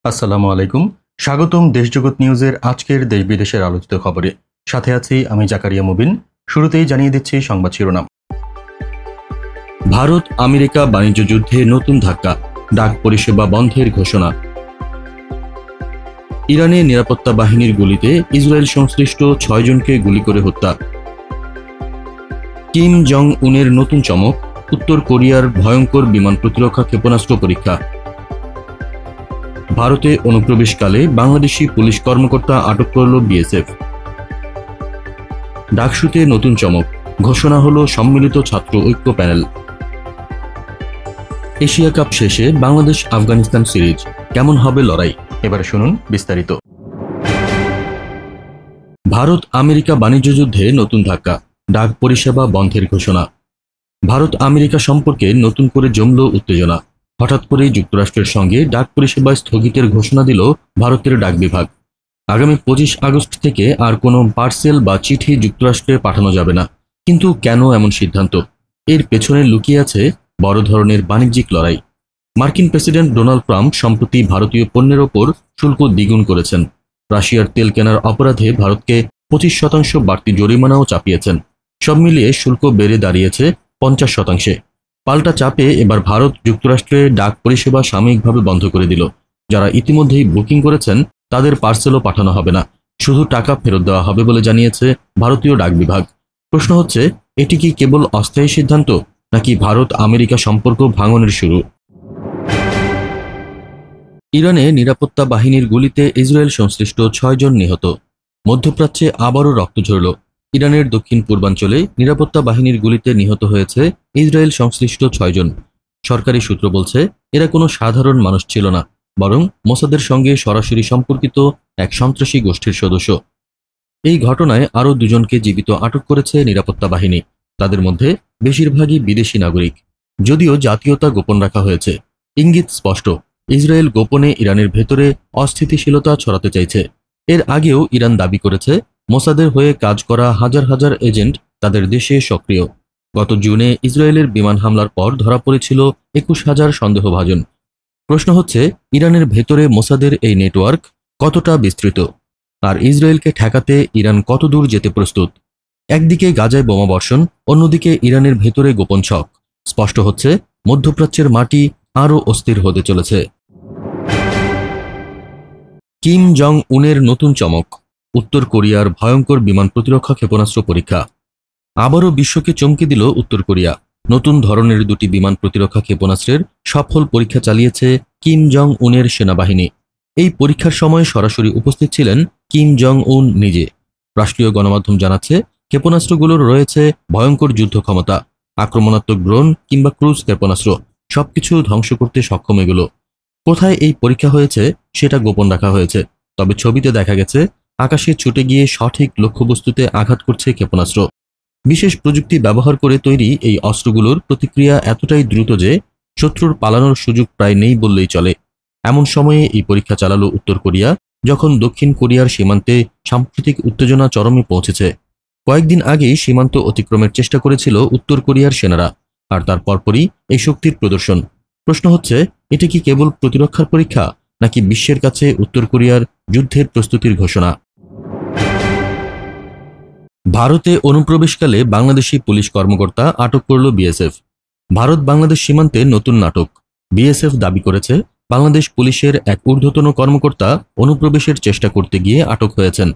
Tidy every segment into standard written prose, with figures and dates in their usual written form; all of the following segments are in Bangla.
আসসালামু আলাইকুম। স্বাগতম দেশজগৎ নিউজের আজকের দেশ বিদেশের আলোচিত খবরে। সাথে আছি আমি জাকারিয়া মুবিন। শুরুতেই জানিয়ে দিচ্ছি সংবাদ শিরোনাম। ভারত আমেরিকা বাণিজ্য যুদ্ধে নতুন ধাক্কা, ডাক পরিষেবা বন্ধের ঘোষণা। ইরানে নিরাপত্তা বাহিনীর গুলিতে ইসরায়েল সংশ্লিষ্ট 6 জনকে গুলি করে হত্যা। কিম জং উনের নতুন চমক, উত্তর কোরিয়ার ভয়ঙ্কর বিমান প্রতিরক্ষা ক্ষেপণাস্ত্র পরীক্ষা। ভারতে অনুপ্রবেশকালে বাংলাদেশি পুলিশ কর্মকর্তা আটক করল বিএসএফ। ডাকসুতে নতুন চমক, ঘোষণা হলো সম্মিলিত ছাত্র ঐক্য প্যানেল। এশিয়া কাপ শেষে বাংলাদেশ আফগানিস্তান সিরিজ, কেমন হবে লড়াই? এবারে শুনুন বিস্তারিত। ভারত আমেরিকা বাণিজ্য যুদ্ধে নতুন ধাক্কা, ডাক পরিষেবা বন্ধের ঘোষণা। ভারত আমেরিকা সম্পর্কে নতুন করে জমল উত্তেজনা। হঠাৎ করেই যুক্তরাষ্ট্রের সঙ্গে ডাক পরিষেবা স্থগিতের ঘোষণা দিল ভারতের ডাক বিভাগ। আগামী 25 আগস্ট থেকে আর কোনো পার্সেল বা চিঠি যুক্তরাষ্ট্রে পাঠানো যাবে না। কিন্তু কেন এমন সিদ্ধান্ত? এর পেছনে লুকিয়ে আছে বড় ধরনের বাণিজ্যিক লড়াই। মার্কিন প্রেসিডেন্ট ডোনাল্ড ট্রাম্প সম্প্রতি ভারতীয় পণ্যের ওপর শুল্ক দ্বিগুণ করেছেন। রাশিয়ার তেল কেনার অপরাধে ভারতকে 25% বাড়তি জরিমানাও চাপিয়েছেন। সব মিলিয়ে শুল্ক বেড়ে দাঁড়িয়েছে 50%। পাল্টা চাপে এবার ভারত যুক্তরাষ্ট্রে ডাক পরিষেবা সাময়িকভাবে বন্ধ করে দিল। যারা ইতিমধ্যেই বুকিং করেছেন তাদের পার্সেলও পাঠানো হবে না, শুধু টাকা ফেরত দেওয়া হবে বলে জানিয়েছে ভারতীয় ডাক বিভাগ। প্রশ্ন হচ্ছে, এটি কি কেবল অস্থায়ী সিদ্ধান্ত, নাকি ভারত আমেরিকা সম্পর্ক ভাঙনের শুরু? ইরানে নিরাপত্তা বাহিনীর গুলিতে ইসরায়েল সংশ্লিষ্ট 6 জন নিহত। মধ্যপ্রাচ্যে আবারও রক্ত ঝরল। ইরানের দক্ষিণ পূর্বাঞ্চলে নিরাপত্তা বাহিনীর গুলিতে নিহত হয়েছে ইসরায়েল সংশ্লিষ্ট 6 জন। সরকারি সূত্র বলছে, এরা কোনো সাধারণ মানুষ ছিল না, বরং মোসাদের সঙ্গে সরাসরি সম্পর্কিত এক সন্ত্রাসী গোষ্ঠীর সদস্য। এই ঘটনায় আরও 2 জনকে জীবিত আটক করেছে নিরাপত্তা বাহিনী। তাদের মধ্যে বেশিরভাগই বিদেশি নাগরিক। যদিও জাতীয়তা গোপন রাখা হয়েছে। ইঙ্গিত স্পষ্ট, ইসরায়েল গোপনে ইরানের ভেতরে অস্থিতিশীলতা ছড়াতে চাইছে। এর আগেও ইরান দাবি করেছে মোসাদের হয়ে কাজ করা হাজার হাজার এজেন্ট তাদের দেশে সক্রিয়। গত জুনে ইসরায়েলের বিমান হামলার পর ধরা পড়েছিল 21,000 সন্দেহভাজন। প্রশ্ন হচ্ছে, ইরানের ভেতরে মোসাদের এই নেটওয়ার্ক কতটা বিস্তৃত, আর ইসরায়েলকে ঠেকাতে ইরান কতদূর যেতে প্রস্তুত? একদিকে গাজায় বোমাবর্ষণ, অন্যদিকে ইরানের ভেতরে গোপন ছক। স্পষ্ট হচ্ছে, মধ্যপ্রাচ্যের মাটি আরও অস্থির হতে চলেছে। কিম জং উনের নতুন চমক, উত্তর কোরিয়ার ভয়ঙ্কর বিমান প্রতিরক্ষা ক্ষেপণাস্ত্র পরীক্ষা। আবারও বিশ্বকে চমকে দিল উত্তর কোরিয়া। নতুন ধরনের 2টি বিমান প্রতিরক্ষা ক্ষেপণাস্ত্রের সফল পরীক্ষা চালিয়েছে কিম জং উনের সেনাবাহিনী। এই পরীক্ষার সময় সরাসরি উপস্থিত ছিলেন কিম জং উন নিজে। রাষ্ট্রীয় গণমাধ্যম জানাচ্ছে, ক্ষেপণাস্ত্রগুলোর রয়েছে ভয়ঙ্কর যুদ্ধ ক্ষমতা, আক্রমণাত্মক ড্রোন কিংবা ক্রুজ ক্ষেপণাস্ত্র, সবকিছু ধ্বংস করতে সক্ষম এগুলো। কোথায় এই পরীক্ষা হয়েছে সেটা গোপন রাখা হয়েছে, তবে ছবিতে দেখা গেছে আকাশে ছুটে গিয়ে সঠিক লক্ষ্যবস্তুতে আঘাত করছে ক্ষেপণাস্ত্র। বিশেষ প্রযুক্তি ব্যবহার করে তৈরি এই অস্ত্রগুলোর প্রতিক্রিয়া এতটাই দ্রুত যে শত্রুর পালানোর সুযোগ প্রায় নেই বললেই চলে। এমন সময়ে এই পরীক্ষা চালালো উত্তর কোরিয়া, যখন দক্ষিণ কোরিয়ার সীমান্তে সাম্প্রতিক উত্তেজনা চরমে পৌঁছেছে। কয়েকদিন আগেই সীমান্ত অতিক্রমের চেষ্টা করেছিল উত্তর কোরিয়ার সেনারা, আর তার পরপরই এই শক্তির প্রদর্শন। প্রশ্ন হচ্ছে, এটি কি কেবল প্রতিরক্ষার পরীক্ষা, নাকি বিশ্বের কাছে উত্তর কোরিয়ার যুদ্ধের প্রস্তুতির ঘোষণা? ভারতে অনুপ্রবেশকালে বাংলাদেশি পুলিশ কর্মকর্তা আটক করল বিএসএফ। ভারত বাংলাদেশ সীমান্তে নতুন নাটক। বিএসএফ দাবি করেছে, বাংলাদেশ পুলিশের এক ঊর্ধ্বতন কর্মকর্তা অনুপ্রবেশের চেষ্টা করতে গিয়ে আটক হয়েছেন।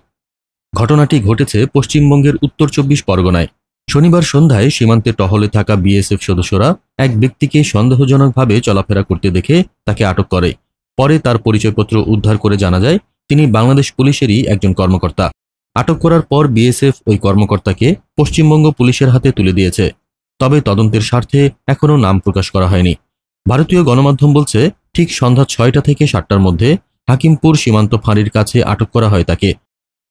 ঘটনাটি ঘটেছে পশ্চিমবঙ্গের উত্তর 24 পরগনায়। শনিবার সন্ধ্যায় সীমান্তে টহলে থাকা বিএসএফ সদস্যরা এক ব্যক্তিকে সন্দেহজনকভাবে চলাফেরা করতে দেখে তাকে আটক করে। পরে তার পরিচয়পত্র উদ্ধার করে জানা যায়, তিনি বাংলাদেশ পুলিশেরই একজন কর্মকর্তা। আটক করার পর বিএসএফ ওই কর্মকর্তাকে পশ্চিমবঙ্গ পুলিশের হাতে তুলে দিয়েছে। তবে তদন্তের স্বার্থে এখনও নাম প্রকাশ করা হয়নি। ভারতীয় গণমাধ্যম বলছে, ঠিক সন্ধ্যা 6টা থেকে 7টার মধ্যে হাকিমপুর সীমান্ত ফাঁড়ির কাছে আটক করা হয় তাকে।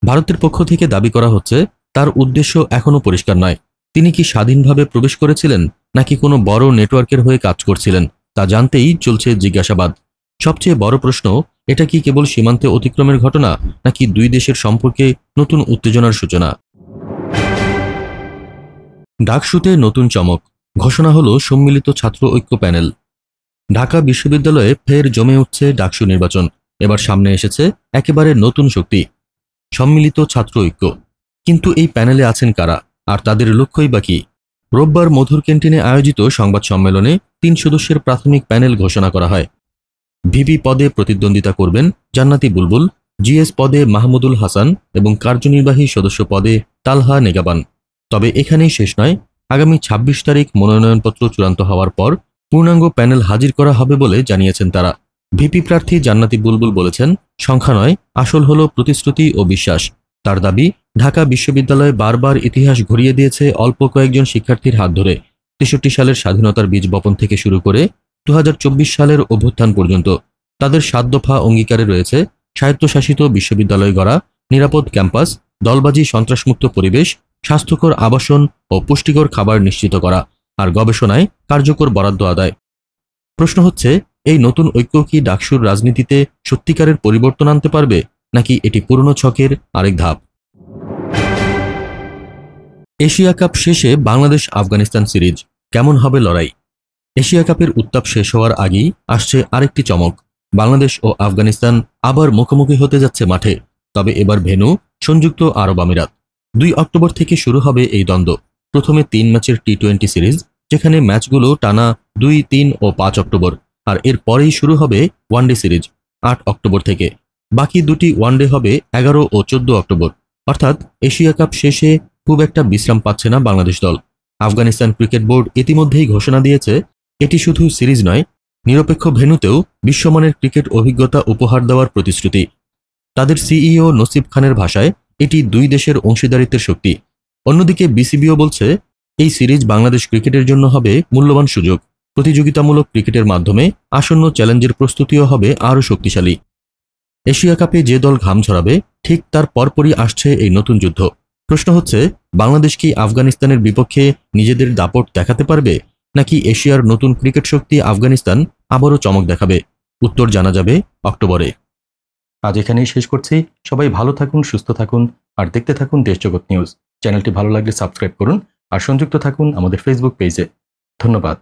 ভারতের পক্ষ থেকে দাবি করা হচ্ছে, তার উদ্দেশ্য এখনও পরিষ্কার নয়। তিনি কি স্বাধীনভাবে প্রবেশ করেছিলেন, নাকি কোনো বড় নেটওয়ার্কের হয়ে কাজ করছিলেন, তা জানতেই চলছে জিজ্ঞাসাবাদ। সবচেয়ে বড় প্রশ্ন, এটা কি কেবল সীমান্তে অতিক্রমের ঘটনা, নাকি দুই দেশের সম্পর্কে নতুন উত্তেজনার সূচনা? ডাকসুতে নতুন চমক, ঘোষণা হলো সম্মিলিত ছাত্র ঐক্য প্যানেল। ঢাকা বিশ্ববিদ্যালয়ে ফের জমে উঠছে ডাকসু নির্বাচন। এবার সামনে এসেছে একেবারে নতুন শক্তি, সম্মিলিত ছাত্র ঐক্য। কিন্তু এই প্যানেলে আছেন কারা, আর তাদের লক্ষ্যই বা কি? রোববার মধুর ক্যান্টিনে আয়োজিত সংবাদ সম্মেলনে 3 সদস্যের প্রাথমিক প্যানেল ঘোষণা করা হয়। ভিপি পদে প্রতিদ্বন্দ্বিতা করবেন জান্নাতি বুলবুল, জিএস পদে মাহমুদুল হাসান এবং কার্যনির্বাহী সদস্য পদে তালহা নেগাবান। তবে এখানেই শেষ নয়, আগামী 26 তারিখ মনোনয়নপত্র চূড়ান্ত হওয়ার পর পূর্ণাঙ্গ প্যানেল হাজির করা হবে বলে জানিয়েছেন তারা। ভিপি প্রার্থী জান্নাতি বুলবুল বলেছেন, সংখ্যা নয়, আসল হলো প্রতিশ্রুতি ও বিশ্বাস। তার দাবি, ঢাকা বিশ্ববিদ্যালয় বারবার ইতিহাস ঘুরিয়ে দিয়েছে অল্প কয়েকজন শিক্ষার্থীর হাত ধরে। 63 সালের স্বাধীনতার বীজ বপন থেকে শুরু করে 2024 সালের অভ্যুত্থান পর্যন্ত তাদের 7 দফা অঙ্গীকারে রয়েছে স্বায়ত্তশাসিত বিশ্ববিদ্যালয় গড়া, নিরাপদ ক্যাম্পাস, দলবাজি সন্ত্রাসমুক্ত পরিবেশ, স্বাস্থ্যকর আবাসন ও পুষ্টিকর খাবার নিশ্চিত করা, আর গবেষণায় কার্যকর বরাদ্দ আদায়। প্রশ্ন হচ্ছে, এই নতুন ঐক্য কি ডাকসুর রাজনীতিতে সত্যিকারের পরিবর্তন আনতে পারবে, নাকি এটি পুরনো ছকের আরেক ধাপ? এশিয়া কাপ শেষে বাংলাদেশ আফগানিস্তান সিরিজ, কেমন হবে লড়াই? এশিয়া কাপের উত্তাপ শেষ হওয়ার আগেই আসছে আরেকটি চমক। বাংলাদেশ ও আফগানিস্তান আবার মুখোমুখি হতে যাচ্ছে মাঠে, তবে এবার ভেন্যু সংযুক্ত আরব আমিরাত। 2 অক্টোবর থেকে শুরু হবে এই দ্বন্দ্ব। প্রথমে 3 ম্যাচের টি-20 সিরিজ, যেখানে ম্যাচগুলো টানা 2, 3 ও 5 অক্টোবর, আর এর পরেই শুরু হবে ওয়ানডে সিরিজ 8 অক্টোবর থেকে। বাকি দুটি ওয়ানডে হবে 11 ও 14 অক্টোবর। অর্থাৎ এশিয়া কাপ শেষে খুব একটা বিশ্রাম পাচ্ছে না বাংলাদেশ দল। আফগানিস্তান ক্রিকেট বোর্ড ইতিমধ্যেই ঘোষণা দিয়েছে, এটি শুধু সিরিজ নয়, নিরপেক্ষ ভেন্যুতেও বিশ্বমানের ক্রিকেট অভিজ্ঞতা উপহার দেওয়ার প্রতিশ্রুতি। তাদের সিইও নসিব খানের ভাষায়, এটি 2 দেশের অংশীদারিত্বের শক্তি। অন্যদিকে বিসিবিও বলছে, এই সিরিজ বাংলাদেশ ক্রিকেটের জন্য হবে মূল্যবান সুযোগ। প্রতিযোগিতামূলক ক্রিকেটের মাধ্যমে আসন্ন চ্যালেঞ্জের প্রস্তুতিও হবে আরও শক্তিশালী। এশিয়া কাপে যে দল ঘাম ঝরাবে, ঠিক তার পরপরই আসছে এই নতুন যুদ্ধ। প্রশ্ন হচ্ছে, বাংলাদেশ কি আফগানিস্তানের বিপক্ষে নিজেদের দাপট দেখাতে পারবে, নাকি এশিয়ার নতুন ক্রিকেট শক্তি আফগানিস্তান আবারও চমক দেখাবে? উত্তর জানা যাবে অক্টোবরে। আজ এখানেই শেষ করছি। সবাই ভালো থাকুন, সুস্থ থাকুন, আর দেখতে থাকুন দেশজগৎ নিউজ। চ্যানেলটি ভালো লাগলে সাবস্ক্রাইব করুন আর সংযুক্ত থাকুন আমাদের ফেসবুক পেজে। ধন্যবাদ।